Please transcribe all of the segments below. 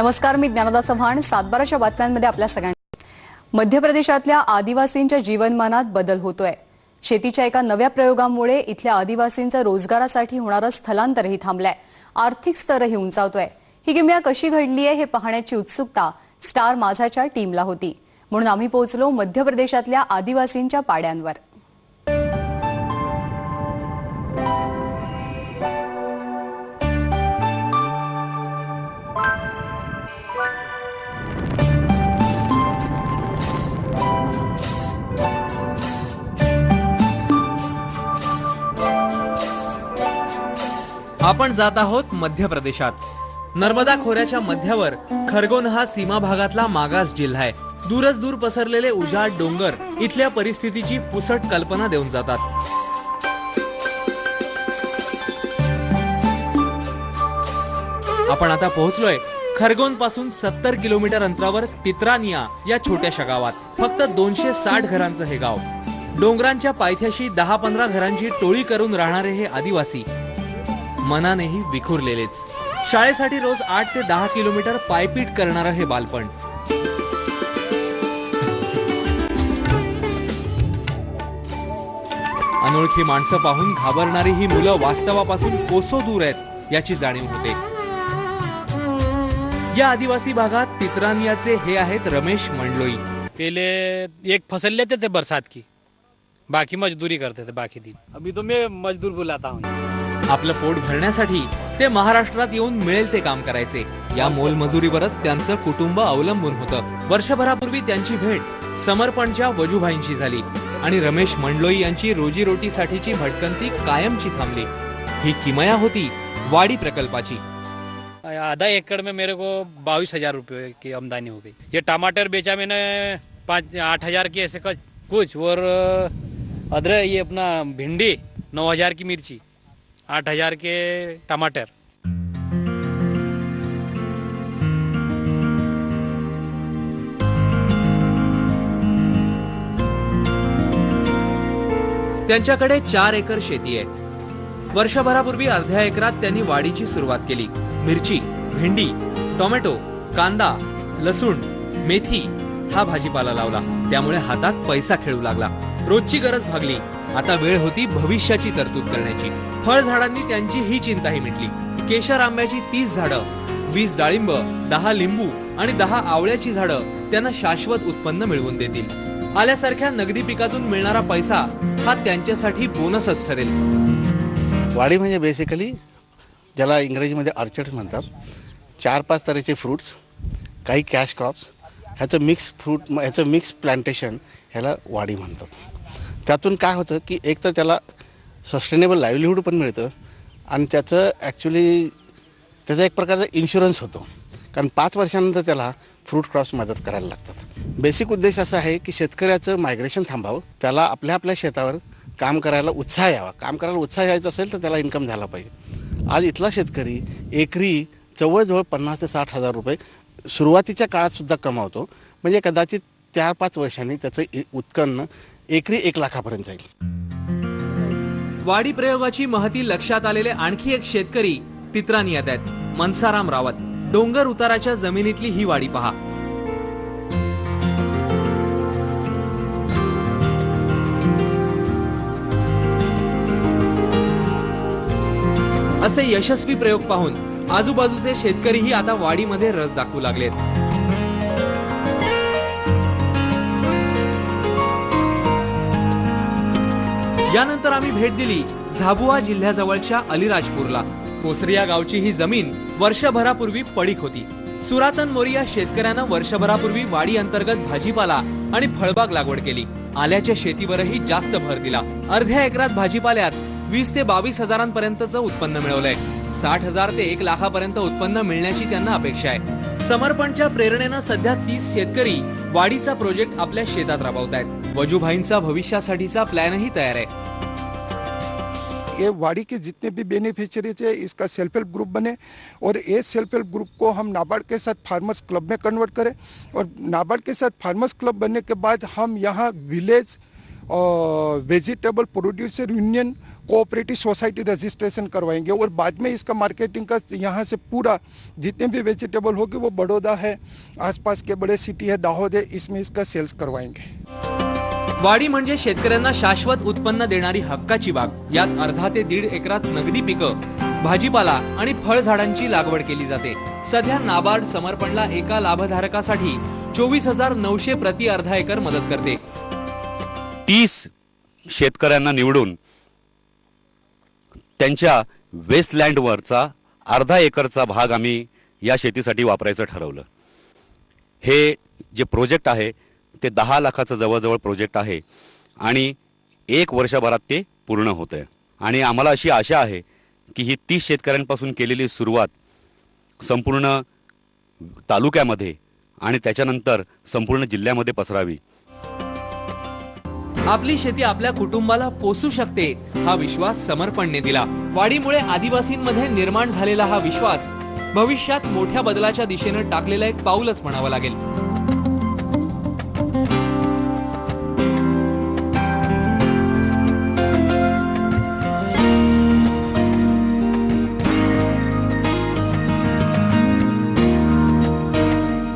नमस्कार, मी ज्ञानदा चव्हाण. सातबाराच्या बातम्यांमध्ये आपल्या सगळ्यांचं. मध्य प्रदेशातल्या आदिवासींच्या जीवनमानात बदल होतोय. शेतीच्या एका नव्या प्रयोगामुळे इथल्या आदिवासींचं रोजगारासाठी होणारं स्थलांतरही थांबलंय. आर्थिक स्तरही उंचावतोय. ही किमया कशी घडलीये हे पाहण्याची उत्सुकता स्टार माझाच्या टीमला होती. म्हणून आम्ही पोहोचलो मध्य प्रदेशातल्या आदिवासींच्या पाड्यांवर. आपण जात आहोत मध्य प्रदेशात. नर्मदा खोऱ्याच्या मध्यावर खरगोन हा सीमा भागातला मागास जिल्हा आहे. दूरच दूर पसरलेले उजाड डोंगर इथल्या परिस्थितीची पुसट कल्पना देऊन जातात. आपण आता पोहोचलोय खरगोन पासून 70 किलोमीटर अंतरावर तित्रानिया या छोट्याशा गावात. फक्त 260 घरांचं हे गाव. डोंगरांच्या पायथ्याशी 10-15 घरांची टोळी करून राहणारे हे आदिवासी मनानेही विखुरलेलेच. शाळेसाठी रोज 8 ते 10 किलोमीटर पायपीट करणारं हे बालपण. अनोळखी माणसं पाहून घाबरणारी ही मुलं वास्तवापासून कोसो दूर आहेत याची जाणीव होते. या आदिवासी भागात तित्रानियाचे हे आहेत रमेश मंडलोई. पहले एक फसल लेते थे बरसात की, बाकी मजदूरी करते थे बाकी दिन. अभी तो मैं मजदूर बुलाता हूँ. आपलं पोट भरण्यासाठी ते महाराष्ट्रात येऊन मिळेल ते काम करायचे. या मोलमजुरीवरच त्यांचं कुटुंब अवलंबून होतं. वर्षभरापूर्वी त्यांची भेट समर्पणच्या वजूभाईंशी झाली आणि रमेश मंडलोई यांची रोजीरोटीसाठीची भटकंती कायमची थांबली. ही किमया होती वाडी प्रकल्पाची. आधा एकड़ में मेरे को 22,000 रुपये की आमदनी हो गई. ये टमाटर बेचा मैंने 5-8,000 की ऐसे कुछ, और अदरक ये अपना भिंडी 9,000 की मिर्ची, 8,000 के टमाटर. त्यांच्याकडे 4 एकर शेती आहे. वर्षभरापूर्वी अर्ध्या एकरात त्यांनी वाढीची सुरुवात केली. मिरची, भेंडी, टोमॅटो, कांदा, लसूण, मेथी हा भाजीपाला लावला. त्यामुळे हातात पैसा खेळू लागला. रोजची गरज भागली. आता वेळ होती भविष्याची तरतूद करण्याची. फळझाडांनी त्यांची ही चिंताही मिटली. केशर आंब्याची 30 झाडं, 20 डाळिंब, 10 लिंबू आणि 10 आवळ्याची झाडं त्यांना शाश्वत उत्पन्न मिळवून देतील. आल्यासारख्या नगदी पिकातून मिळणारा पैसा हा त्यांच्यासाठी बोनसच ठरेल. वाडी म्हणजे बेसिकली ज्याला इंग्रजीमध्ये ऑर्चर्ड म्हणतात. 4-5 तऱ्हेचे फ्रूट्स, काही कॅश क्रॉप्स, ह्याचं मिक्स प्लांटेशन ह्याला वाडी म्हणतात. त्यातून काय होतं की एक तर त्याला सस्टेनेबल लाईव्हलीहूड पण मिळतं आणि त्याचा एक प्रकारचा इन्शुरन्स होतो. कारण 5 वर्षानंतर त्याला फ्रूट क्रॉप्स मदत करायला लागतात. बेसिक उद्देश असा आहे की शेतकऱ्याचं मायग्रेशन थांबावं, त्याला आपल्या शेतावर काम करायला उत्साह यावा. काम करायला उत्साह यायचा असेल तर त्याला इन्कम झाला पाहिजे. आज इथला शेतकरी एकरी जवळजवळ 50,000 ते 60,000 रुपये सुरुवातीच्या काळात सुद्धा कमावतो. म्हणजे कदाचित 4-5 वर्षांनी त्याचं उत्पन्न एकरी 1 लाखापर्यंत जाईल. वाडी प्रयोगाची महती लक्षात आलेले आणखी एक शेतकरी तित्रानियात आहेत. मनसाराम रावत. डोंगर उताराच्या जमिनीतली ही वाडी पहा. असे यशस्वी प्रयोग पाहून आजूबाजूचे शेतकरीही आता वाडीमध्ये रस दाखवू लागलेत. यानंतर आम्ही भेट दिली झाबुआ जिल्ह्याजवळच्या अलीराजपूरला. कोसरिया गावची ही जमीन वर्षभरापूर्वी पडीक होती. सुरातन मोरी या शेतकऱ्यानं वर्षभरापूर्वी वाडी अंतर्गत भाजीपाला आणि फळबाग लागवड केली. आल्याच्या शेतीवरही जास्त भर दिला. अर्ध्या एकरात भाजीपाल्यात 20 ते 22 हजारांपर्यंतचं उत्पन्न मिळवलंय. 60,000 ते 1 लाखापर्यंत उत्पन्न मिळण्याची त्यांना अपेक्षा आहे. समर्पणच्या प्रेरणेनं सध्या 30 शेतकरी वाडीचा प्रोजेक्ट आपल्या शेतात राबवतायत. वजूभाईंचा भविष्यासाठीचा प्लॅनही तयार आहे. ये वाड़ी के जितने भी बेनिफिशियरीज है इसका सेल्फ हेल्प ग्रुप बने और ये सेल्फ हेल्प ग्रुप को हम नाबार्ड के साथ फार्मर्स क्लब में कन्वर्ट करें और नाबार्ड के साथ फार्मर्स क्लब बनने के बाद हम यहाँ village vegetable producer union cooperative society registration करवाएंगे और बाद में इसका मार्केटिंग का यहाँ से पूरा जितने भी वेजिटेबल होगी वो बड़ौदा है, आसपास के बड़े सिटी है, दाहोद है, इसमें इसका सेल्स करवाएंगे। वाडी म्हणजे शेतकऱ्यांना शाश्वत उत्पन्न देणारी हक्काची बाग। यात अर्धा ते 1.5 एकरात नगदी पिकं, भाजीपाला आणि फळझाडांची लागवड केली जाते। सध्या नाबार्ड समर्पणला एका लाभधारकासाठी 24,900 प्रति अर्धा एकर मदत करते। 30 शेतकऱ्यांना निवडून त्यांच्या वेस्टलँडवरचा अर्धा एकरचा भाग आम्ही या शेतीसाठी वापरायचं ठरवलं। हे जे प्रोजेक्ट आहे ते 10 लाखाचं जवळजवळ प्रोजेक्ट आहे आणि 1 वर्षभरात ते पूर्ण होतंय आणि आम्हाला अशी आशा आहे की ही 30 शेतकऱ्यांपासून केलेली सुरुवात संपूर्ण तालुक्यामध्ये आणि त्याच्यानंतर संपूर्ण जिल्ह्यामध्ये पसरावी। आपली शेती आपल्या कुटुंबाला पोसू शकते हा विश्वास समर्पणने दिला। वाडीमुळे आदिवासींमध्ये निर्माण झालेला हा विश्वास भविष्यात मोठ्या बदलाच्या दिशेने टाकलेलं एक पाऊलच म्हणावं लागेल।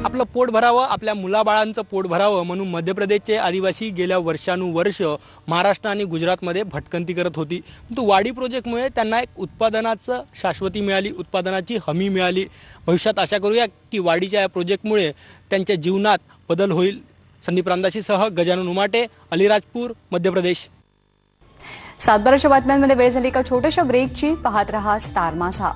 आपलं पोट भरावं, आपल्या मुलाबाळांचं पोट भरावं म्हणून मध्य प्रदेशचे आदिवासी गेल्या वर्षानुवर्ष महाराष्ट्र आणि गुजरातमध्ये भटकंती करत होती। परंतु वाडी प्रोजेक्टमुळे त्यांना एक उत्पादनाचं शाश्वती मिळाली, उत्पादनाची हमी मिळाली। भविष्यात आशा करूया की वाडीच्या या प्रोजेक्टमुळे त्यांच्या जीवनात बदल होईल। संदीप रामदासीसह गजानन उमाटे, अलीराजपूर, मध्य प्रदेश। सातबाराच्या बातम्यांमध्ये वेळ झाली का छोट्याशा ब्रेकची। पाहत रहा स्टार माझा।